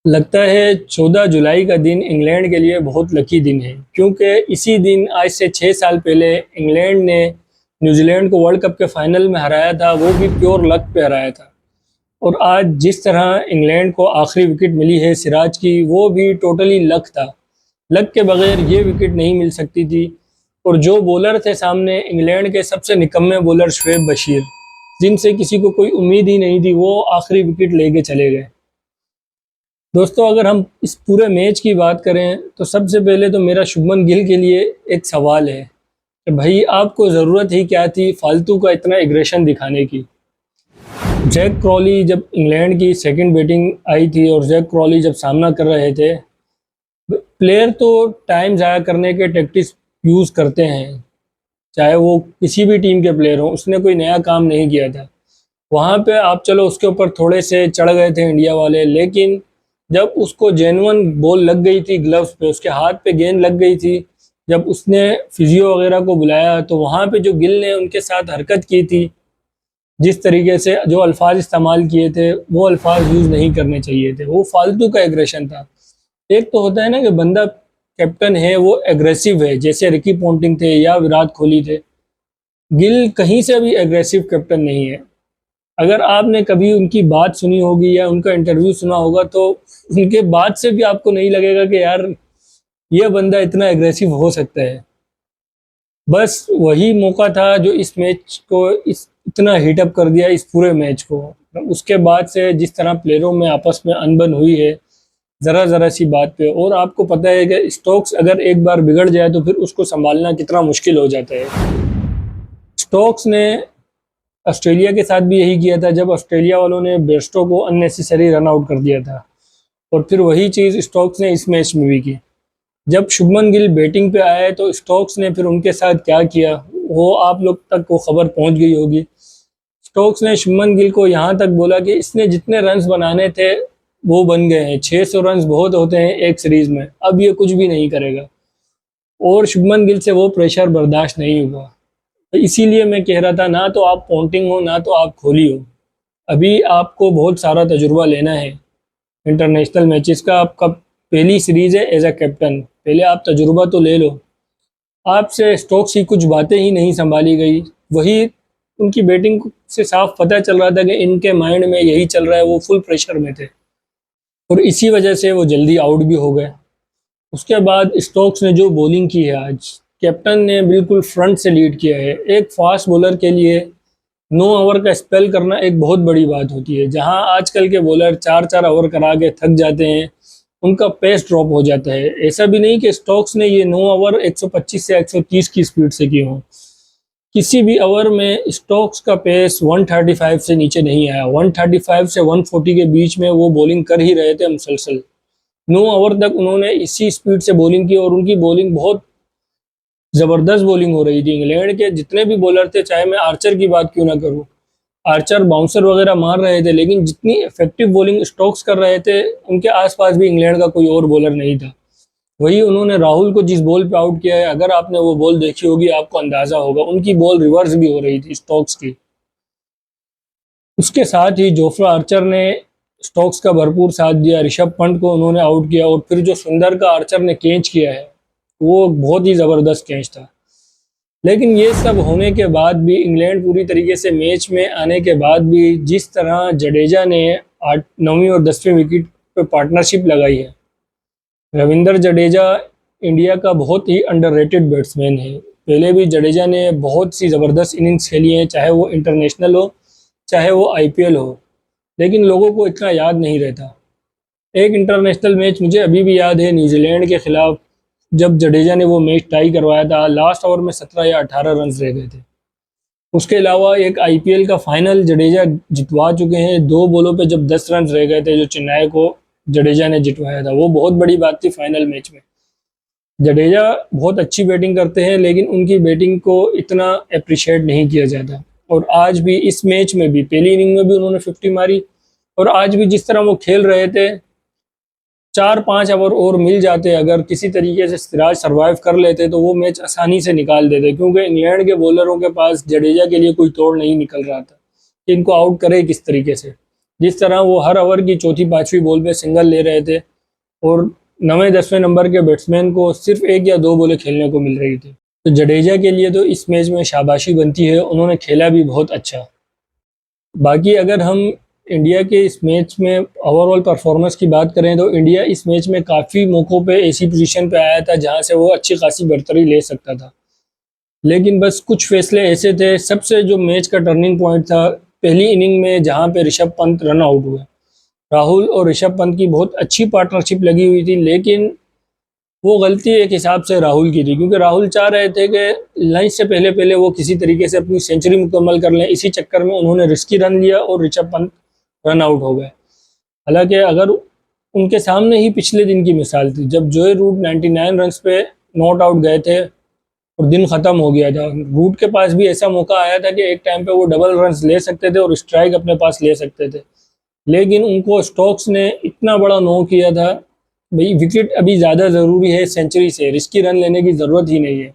लगता है 14 जुलाई का दिन इंग्लैंड के लिए बहुत लकी दिन है, क्योंकि इसी दिन आज से 6 साल पहले इंग्लैंड ने न्यूजीलैंड को वर्ल्ड कप के फाइनल में हराया था, वो भी प्योर लक पे हराया था। और आज जिस तरह इंग्लैंड को आखिरी विकेट मिली है सिराज की, वो भी टोटली लक था। लक के बगैर ये विकेट नहीं मिल सकती थी। और जो बॉलर थे सामने, इंग्लैंड के सबसे निकम्मे बॉलर शुएब बशीर, जिनसे किसी को कोई उम्मीद ही नहीं थी, वो आखिरी विकेट लेके चले गए। दोस्तों, अगर हम इस पूरे मैच की बात करें तो सबसे पहले तो मेरा शुभमन गिल के लिए एक सवाल है कि भाई, आपको ज़रूरत ही क्या थी फालतू का इतना एग्रेशन दिखाने की। जैक क्रॉली जब इंग्लैंड की सेकंड बैटिंग आई थी और जैक क्रॉली जब सामना कर रहे थे, प्लेयर तो टाइम ज़ाया करने के टैक्टिक्स यूज़ करते हैं, चाहे वो किसी भी टीम के प्लेयर हों। उसने कोई नया काम नहीं किया था वहाँ पे। आप चलो उसके ऊपर थोड़े से चढ़ गए थे इंडिया वाले, लेकिन जब उसको जेन्युइन बॉल लग गई थी ग्लव्स पे, उसके हाथ पे गेंद लग गई थी, जब उसने फिजियो वगैरह को बुलाया, तो वहाँ पे जो गिल ने उनके साथ हरकत की थी, जिस तरीके से जो अल्फाज इस्तेमाल किए थे, वो अल्फाज यूज़ नहीं करने चाहिए थे। वो फालतू का एग्रेशन था। एक तो होता है ना कि बंदा कैप्टन है, वो एग्रेसिव है, जैसे रिकी पॉन्टिंग थे या विराट कोहली थे। गिल कहीं से भी एग्रेसिव कैप्टन नहीं है। अगर आपने कभी उनकी बात सुनी होगी या उनका इंटरव्यू सुना होगा, तो उनके बात से भी आपको नहीं लगेगा कि यार ये बंदा इतना एग्रेसिव हो सकता है। बस वही मौका था जो इस मैच को इस इतना हीटअप कर दिया, इस पूरे मैच को। उसके बाद से जिस तरह प्लेयरों में आपस में अनबन हुई है, ज़रा ज़रा सी बात पे। और आपको पता है कि स्टोक्स अगर एक बार बिगड़ जाए तो फिर उसको संभालना कितना मुश्किल हो जाता है। स्टोक्स ने ऑस्ट्रेलिया के साथ भी यही किया था, जब ऑस्ट्रेलिया वालों ने बेस्टो को अननेसेसरी रन आउट कर दिया था। और फिर वही चीज़ स्टोक्स ने इस मैच में भी की। जब शुभमन गिल बैटिंग पे आए तो स्टोक्स ने फिर उनके साथ क्या किया, वो आप लोग तक वो खबर पहुंच गई होगी। स्टोक्स ने शुभमन गिल को यहाँ तक बोला कि इसने जितने रन्स बनाने थे वो बन गए हैं, 600 रन्स बहुत होते हैं एक सीरीज में, अब ये कुछ भी नहीं करेगा। और शुभमन गिल से वो प्रेशर बर्दाश्त नहीं हुआ। तो इसीलिए मैं कह रहा था, ना तो आप पॉन्टिंग हो ना तो आप कोहली हो। अभी आपको बहुत सारा तजुर्बा लेना है इंटरनेशनल मैचेस का। आपका पहली सीरीज है एज अ कैप्टन, पहले आप तजुर्बा तो ले लो। आपसे स्टोक्स की कुछ बातें ही नहीं संभाली गई। वही उनकी बैटिंग से साफ पता चल रहा था कि इनके माइंड में यही चल रहा है, वो फुल प्रेशर में थे और इसी वजह से वो जल्दी आउट भी हो गए। उसके बाद स्टोक्स ने जो बॉलिंग की है आज, कैप्टन ने बिल्कुल फ्रंट से लीड किया है। एक फास्ट बॉलर के लिए 9 ओवर का स्पेल करना एक बहुत बड़ी बात होती है। जहां आजकल के बॉलर 4-4 ओवर करा के थक जाते हैं, उनका पेस ड्रॉप हो जाता है। ऐसा भी नहीं कि स्टोक्स ने ये 9 ओवर 125 से 130 की स्पीड से किए हों। किसी भी ओवर में स्टोक्स का पेस 135 से नीचे नहीं आया। 135 से 140 के बीच में वो बॉलिंग कर ही रहे थे मुसलसल। 9 ओवर तक उन्होंने इसी स्पीड से बॉलिंग की और उनकी बॉलिंग बहुत ज़बरदस्त बॉलिंग हो रही थी। इंग्लैंड के जितने भी बॉलर थे, चाहे मैं आर्चर की बात क्यों ना करूं, आर्चर बाउंसर वगैरह मार रहे थे, लेकिन जितनी इफेक्टिव बॉलिंग स्टोक्स कर रहे थे, उनके आसपास भी इंग्लैंड का कोई और बॉलर नहीं था। वही उन्होंने राहुल को जिस बॉल पे आउट किया है, अगर आपने वो बॉल देखी होगी आपको अंदाजा होगा, उनकी बॉल रिवर्स भी हो रही थी स्टोक्स की। उसके साथ ही जोफ्रा आर्चर ने स्टोक्स का भरपूर साथ दिया, ऋषभ पंत को उन्होंने आउट किया। और फिर जो सुंदर का आर्चर ने कैच किया है, वो बहुत ही ज़बरदस्त कैच था। लेकिन ये सब होने के बाद भी, इंग्लैंड पूरी तरीके से मैच में आने के बाद भी, जिस तरह जडेजा ने 9वीं और 10वीं विकेट पे पार्टनरशिप लगाई है, रविंद्र जडेजा इंडिया का बहुत ही अंडररेटेड बैट्समैन है। पहले भी जडेजा ने बहुत सी ज़बरदस्त इनिंग्स खेली हैं, चाहे वो इंटरनेशनल हो चाहे वो आईपीएल हो, लेकिन लोगों को इतना याद नहीं रहता। एक इंटरनेशनल मैच मुझे अभी भी याद है, न्यूजीलैंड के खिलाफ, जब जडेजा ने वो मैच टाई करवाया था। लास्ट ओवर में 17 या 18 रन रह गए थे। उसके अलावा एक आईपीएल का फाइनल जडेजा जितवा चुके हैं, 2 बॉलों पे जब 10 रन रह गए थे, जो चेन्नई को जडेजा ने जितवाया था। वो बहुत बड़ी बात थी फाइनल मैच में। जडेजा बहुत अच्छी बैटिंग करते हैं, लेकिन उनकी बैटिंग को इतना अप्रिशिएट नहीं किया जाता। और आज भी इस मैच में भी, पहली इनिंग में भी उन्होंने 50 मारी, और आज भी जिस तरह वो खेल रहे थे, 4-5 ओवर और मिल जाते, अगर किसी तरीके से सिराज सर्वाइव कर लेते, तो वो मैच आसानी से निकाल देते। क्योंकि इंग्लैंड के बॉलरों के पास जडेजा के लिए कोई तोड़ नहीं निकल रहा था कि इनको आउट करे किस तरीके से। जिस तरह वो हर ओवर की चौथी पांचवी बॉल पे सिंगल ले रहे थे और 9वें-10वें नंबर के बैट्समैन को सिर्फ 1 या 2 बॉलें खेलने को मिल रही थी। तो जडेजा के लिए तो इस मैच में शाबाशी बनती है, उन्होंने खेला भी बहुत अच्छा। बाकी अगर हम इंडिया के इस मैच में ओवरऑल परफॉर्मेंस की बात करें तो इंडिया इस मैच में काफ़ी मौक़ों पे ऐसी पोजीशन पे आया था जहां से वो अच्छी खासी बढ़तरी ले सकता था, लेकिन बस कुछ फैसले ऐसे थे। सबसे जो मैच का टर्निंग पॉइंट था पहली इनिंग में, जहां पे ऋषभ पंत रन आउट हुए। राहुल और ऋषभ पंत की बहुत अच्छी पार्टनरशिप लगी हुई थी, लेकिन वो गलती एक हिसाब से राहुल की थी, क्योंकि राहुल चाह रहे थे कि लंच से पहले पहले वो किसी तरीके से अपनी सेंचुरी मुकम्मल कर लें। इसी चक्कर में उन्होंने रिस्की रन लिया और ऋषभ पंत रन आउट हो गए। हालांकि अगर उनके सामने ही पिछले दिन की मिसाल थी, जब जोए रूट 99 रन्स पे नॉट आउट गए थे और दिन ख़त्म हो गया था। रूट के पास भी ऐसा मौका आया था कि एक टाइम पे वो डबल रन्स ले सकते थे और स्ट्राइक अपने पास ले सकते थे, लेकिन उनको स्टोक्स ने इतना बड़ा नो किया था, भाई विकेट अभी ज़्यादा ज़रूरी है सेंचुरी से, रिस्की रन लेने की ज़रूरत ही नहीं है।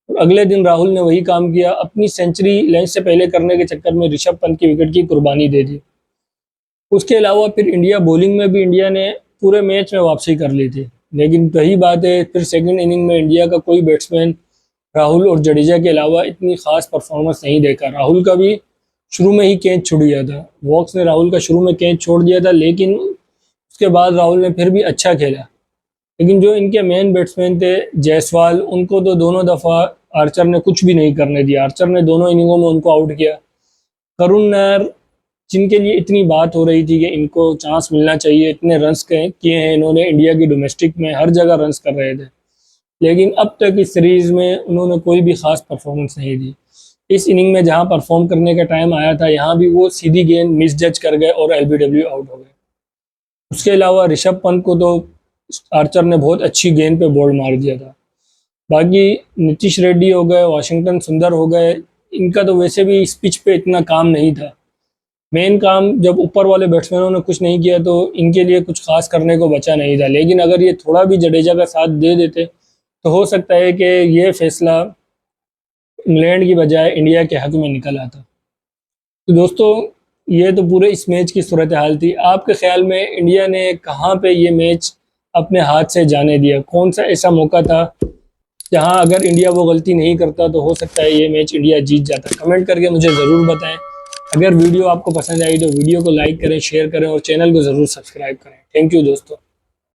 और अगले दिन राहुल ने वही काम किया, अपनी सेंचुरी लंच से पहले करने के चक्कर में ऋषभ पंत की विकेट की कुर्बानी दे दी। उसके अलावा फिर इंडिया बॉलिंग में भी इंडिया ने पूरे मैच में वापसी कर ली थी, लेकिन वही बात है, फिर सेकंड इनिंग में इंडिया का कोई बैट्समैन राहुल और जडेजा के अलावा इतनी खास परफॉर्मेंस नहीं देखा। राहुल का भी शुरू में ही कैच छूट गया था, वॉक्स ने राहुल का शुरू में कैच छोड़ दिया था, लेकिन उसके बाद राहुल ने फिर भी अच्छा खेला। लेकिन जो इनके मेन बैट्समैन थे जायसवाल, उनको तो दोनों दफ़ा आर्चर ने कुछ भी नहीं करने दिया। आर्चर ने दोनों इनिंगों में उनको आउट किया। करुण नायर, जिनके लिए इतनी बात हो रही थी कि इनको चांस मिलना चाहिए, इतने रन्स किए हैं इन्होंने इंडिया की डोमेस्टिक में, हर जगह रन्स कर रहे थे, लेकिन अब तक इस सीरीज़ में उन्होंने कोई भी ख़ास परफॉर्मेंस नहीं दी। इस इनिंग में जहां परफॉर्म करने का टाइम आया था, यहाँ भी वो सीधी गेंद मिस जज कर गए और एलबीडब्ल्यू आउट हो गए। उसके अलावा ऋषभ पंत को तो आर्चर ने बहुत अच्छी गेंद पे बॉल मार दिया था। बाकी नीतीश रेड्डी हो गए, वाशिंगटन सुंदर हो गए, इनका तो वैसे भी इस पिच पे इतना काम नहीं था। मेन काम जब ऊपर वाले बैट्समैनों ने कुछ नहीं किया तो इनके लिए कुछ खास करने को बचा नहीं था, लेकिन अगर ये थोड़ा भी जडेजा का साथ दे देते तो हो सकता है कि ये फैसला इंग्लैंड की बजाय इंडिया के हक में निकल आता। तो दोस्तों, ये तो पूरे इस मैच की सूरत हाल थी। आपके ख्याल में इंडिया ने कहाँ पे ये मैच अपने हाथ से जाने दिया? कौन सा ऐसा मौका था जहाँ अगर इंडिया वो गलती नहीं करता तो हो सकता है ये मैच इंडिया जीत जाता? कमेंट करके मुझे ज़रूर बताएं। अगर वीडियो आपको पसंद आई तो वीडियो को लाइक करें, शेयर करें और चैनल को ज़रूर सब्सक्राइब करें। थैंक यू दोस्तों।